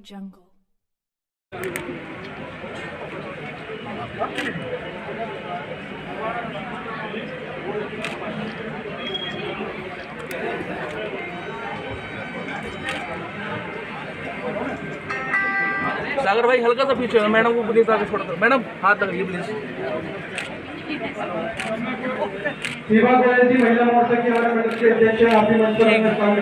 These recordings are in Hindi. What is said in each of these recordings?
Jungle. सागर भाई हल्का सा पीछे, मैडम को प्लीज आगे छोड़ दो। मैडम हाथ लगाइए प्लीज। सेवा गोयल जी महिला मोर्चा की हमारे मंडल के अध्यक्ष हैं, आप भी मंच पर अपना काम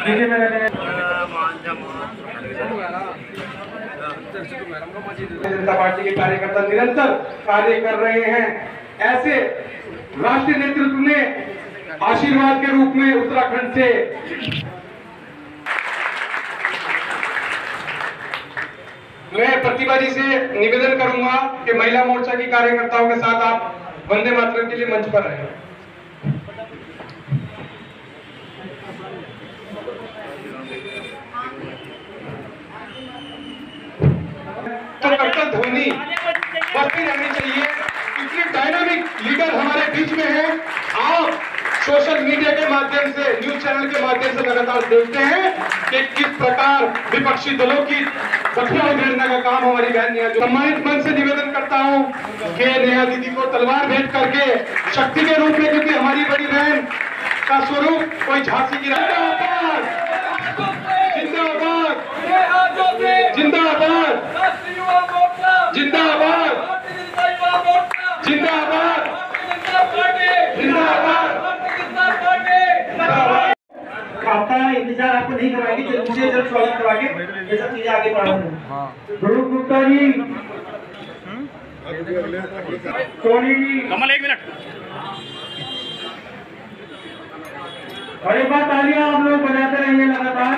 करेंगे। जनता पार्टी के कार्यकर्ता निरंतर कार्य कर रहे हैं। ऐसे राष्ट्रीय नेतृत्व ने आशीर्वाद के रूप में उत्तराखंड से मैं प्रतिभा जी से निवेदन करूंगा कि महिला मोर्चा की कार्यकर्ताओं के साथ आप वंदे मातरम के लिए मंच पर रहें। तो कर्तव्य ध्वनि बढ़ती रहनी चाहिए। इतने डायनामिक लीडर हमारे बीच में हैं। आप सोशल मीडिया के माध्यम से, न्यूज चैनल के माध्यम से लगातार देखते हैं कि किस प्रकार विपक्षी दलों की बखिया उधेड़ने का काम हमारी बहन नेहा। सम्मानित मन से निवेदन करता हूं कि नेहा दीदी को तलवार भेंट करके शक्ति के रूप में, क्योंकि हमारी बड़ी बहन का स्वरूप कोई झांसी की जिंदाबाद जिंदाबाद जिंदाबाद जिंदाबाद जिंदाबाद आपका इंतजार आपको नहीं करवाएंगे, मुझे जब स्वागत करवा के ये सब चीजें आगे बढ़ाऊंगा। ध्रुव गुप्ता जी, सोनी जी, कमल 1 मिनट। और एक बार तालियां आप लोग बजाते रहिए लगातार।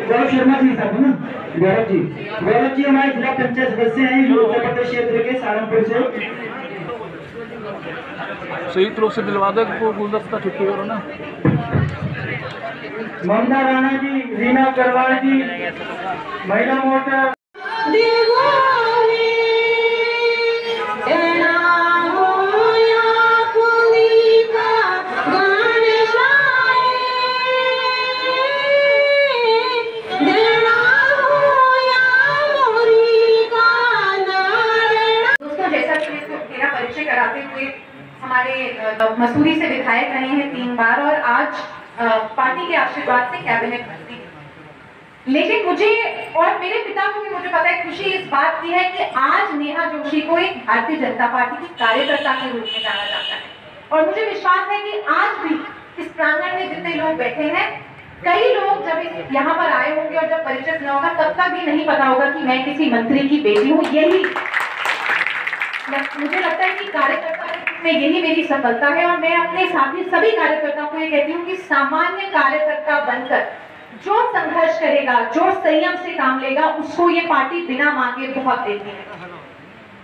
गौरव शर्मा जी साहब ना, गौरव जी हमारे जिला पंचायत सदस्य हैं उत्तर प्रदेश क्षेत्र के सहारनपुर से। संयुक्त रूप से दिलवा दो को गुलदस्ता छुट्टी करो ना। ममता राणा जी, रीना करवाल जी, महिला मोर्चा। कराते हुए हमारे मसूरी से विधायक रहे हैं 3 बार और आज पार्टी के आशीर्वाद से कैबिनेट मंत्री। लेकिन मुझे और मेरे पिता को भी मुझे पता है खुशी इस बात की है कि आज नेहा जोशी को एक भारतीय जनता पार्टी की कार्यकर्ता के रूप में जाना जाता है। और मुझे विश्वास है कि आज भी इस प्रांगण में जितने लोग बैठे हैं, कई लोग जब यहाँ पर आए होंगे और जब परिचय न होगा तब तक भी नहीं पता होगा कि मैं किसी मंत्री की बेटी हूँ। यही मुझे लगता है कि कार्यकर्ता में यही मेरी सफलता है। और मैं अपने साथी सभी कार्यकर्ताओं को ये कहती हूँ कि सामान्य कार्यकर्ता बनकर जो संघर्ष करेगा, जो संयम से काम लेगा, उसको ये पार्टी बिना मांगे बहुत देती है।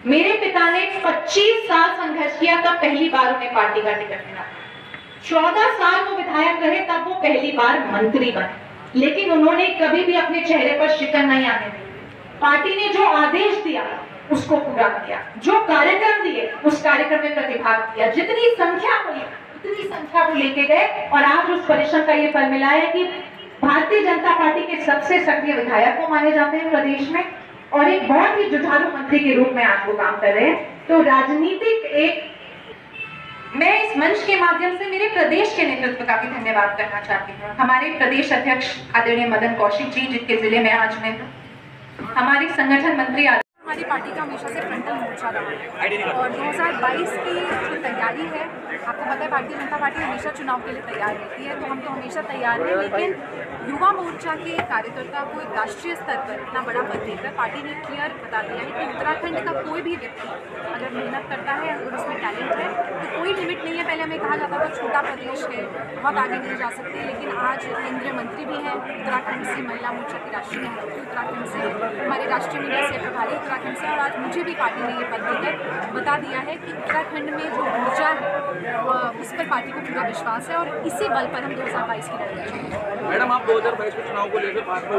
मेरे पिता ने 25 साल संघर्ष किया, तब पहली बार उन्हें पार्टी का टिकट मिला। 14 साल वो विधायक रहे, तब वो पहली बार मंत्री बने। लेकिन उन्होंने कभी भी अपने चेहरे पर शिकन नहीं आने दी। पार्टी ने जो आदेश दिया उसको पूरा किया, जो कार्यक्रम दिए उस कार्यक्रम में प्रतिभाग किया, जितनी संख्या मिली उतनी संख्या को लेके गए। और आज उस परिश्रम का ये फल मिला है कि भारतीय जनता पार्टी के सबसे सक्रिय विधायक को माने जाते हैं प्रदेश में और एक बहुत ही जुझारू मंत्री के रूप में आज वो काम कर रहे हैं। तो राजनीतिक मैं इस मंच के माध्यम से मेरे प्रदेश के नेतृत्व का भी धन्यवाद करना चाहती हूँ। हमारे प्रदेश अध्यक्ष आदरणीय मदन कौशिक जी, जिनके जिले में आज मैं हूँ, हमारी संगठन मंत्री। हमारी पार्टी का हमेशा से फ्रंटल मोर्चा रहा है और 2022 की जो तैयारी है, आपको पता है भारतीय जनता पार्टी हमेशा चुनाव के लिए तैयार रहती है, तो हम तो हमेशा तैयार हैं। लेकिन युवा मोर्चा के कार्यकर्ता को एक राष्ट्रीय स्तर पर इतना बड़ा पद देकर पार्टी ने क्लियर बता दिया है कि उत्तराखंड का कोई भी व्यक्ति अगर मेहनत करता है, अगर उसमें टैलेंट है तो कोई लिमिट नहीं है। पहले हमें कहा जाता था छोटा प्रदेश है, बहुत आगे नहीं जा सकते, लेकिन आज केंद्रीय मंत्री भी हैं उत्तराखंड से, महिला मोर्चा की राष्ट्रीय महामंत्री उत्तराखंड से, हमारे राष्ट्रीय मीडिया से प्रभारी उत्तराखंड से और आज मुझे भी पार्टी ने ये पद देकर बता दिया है कि उत्तराखंड में जो ऊर्जा है उस पर पार्टी को पूरा विश्वास है और इसी बल पर हम 2022 की लड़ाई लड़ेंगे। मैडम, आप 2022 के चुनाव को लेकर भाजपा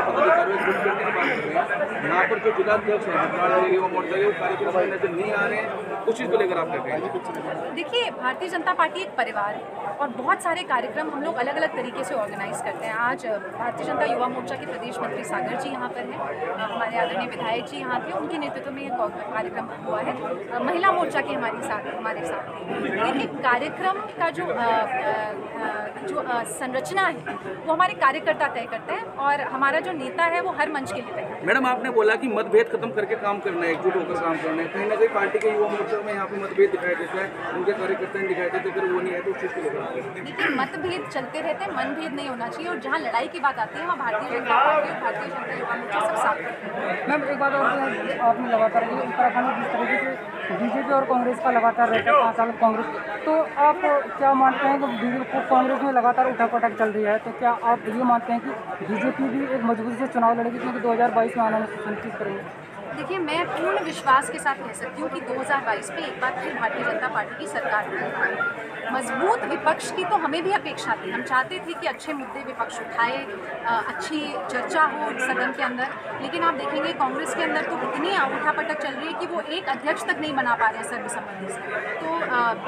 पदाधिकारियों से बात कर रहे हैं। यहाँ पर जो जिलाध्यक्ष हैं युवा मोर्चा के, वो कार्यक्रम नजर नहीं आ रहे हैं, उस चीज़ को लेकर आप क्या कहेंगे? देखिए, भारतीय जनता पार्टी एक परिवार है और बहुत सारे कार्यक्रम हम लोग अलग अलग तरीके से ऑर्गेनाइज करते हैं। आज भारतीय जनता युवा मोर्चा के प्रदेश मंत्री सागर जी यहाँ पर हैं, हमारे आदरणीय विधायक जी यहाँ थे, उनके नेतृत्व में ये कार्यक्रम हुआ है। महिला मोर्चा के हमारे साथ देखिए, कार्यक्रम का जो संरचना है वो हमारे कार्यकर्ता तय करते हैं और हमारा जो नेता है वो हर मंच के लिए तय है। मैडम, आपने बोला कि मतभेद खत्म करके काम करना है, एकजुट होकर काम करना है। कहीं ना कहीं पार्टी के युवा मोर्चा में यहाँ पे मतभेद दिखाई देता है, उनके कार्यकर्ता नहीं दिखाई देते, फिर वो नहीं है तो उस चीज़ को लेकर देखिए, मतभेद चलते रहते हैं, मनभेद नहीं होना चाहिए और जहाँ लड़ाई की बात आती है वहाँ भारतीय जनता पार्टी और भारतीय जनता युवा मोर्चा सब साथ करते हैं। मैम, एक बात और आपने लगातार उत्तराखंड में जिस तरीके से बीजेपी और कांग्रेस का लगातार रहता है 5 साल कांग्रेस, तो आप क्या मानते हैं कि कांग्रेस में लगातार उठापटक चल रही है, तो क्या आप ये मानते हैं कि बीजेपी भी एक मजबूती से चुनाव लड़ेगी क्योंकि 2022 में आना सुनिश्चित करेंगे? देखिए, मैं पूर्ण विश्वास के साथ कह सकती हूँ कि 2022 में एक बार फिर भारतीय जनता पार्टी की सरकार बनेगी। मजबूत विपक्ष की तो हमें भी अपेक्षा थी, हम चाहते थे कि अच्छे मुद्दे विपक्ष उठाए, अच्छी चर्चा हो सदन के अंदर, लेकिन आप देखेंगे कांग्रेस के अंदर तो इतनी उठापटक चल रही है कि वो एक अध्यक्ष तक नहीं बना पा रहे हैं सर्वसम्मति से। तो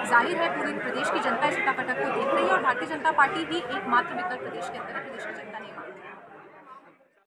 जाहिर है पूरे प्रदेश की जनता इस उठापटक को देख रही है और भारतीय जनता पार्टी ही एकमात्र विकल्प प्रदेश के अंदर है, प्रदेश की जनता ने मांगा।